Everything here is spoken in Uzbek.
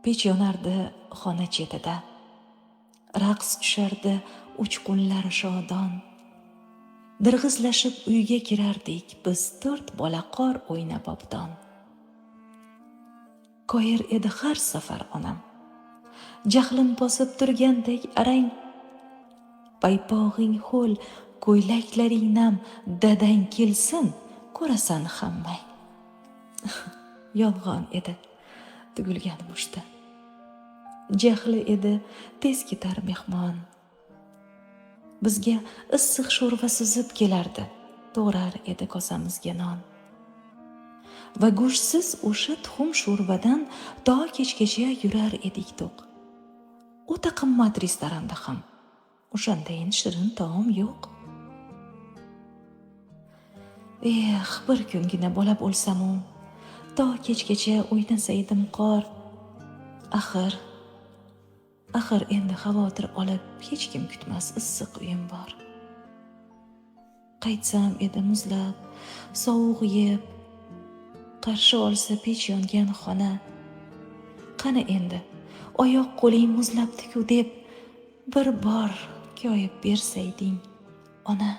Pech yonardi xona chetida, raqs tushardi uchqunlar shodon. Dirg'izlashib uyga kirardik biz 4 bola qor o'ynab obdon. Koyir edi har safar onam, jahlim bosib turgandek arang. Paypog'ing ho'l, ko'ylaklaring nam, dadang kelsin, ko'rasan hammang. Yolg'on edi, tugilgan mushti. Jahli edi, tez ketar mehmon. Bizga issiq sho'rva suzib kelardi, to'g'rar edi kosamizga non. Va go'shtsiz o'sha tuxum sho'rvadan to kechgacha yurar edik to'q. O'ta qimmat restoranda ham o'shandayin shirin taom yo'q. Bir kungina bola bo'lsam-u, to kechgacha o'ynasaydim qor. Axir endi xavotir olib hech kim kutmas issiq uyim bor. Qaytsam edi muzlab, sovuq yeb, qarshi olsa pech yongan xona. Qani endi oyoq qo'ling muzlabdi-ku deb bir bor koyib bersayding, ona.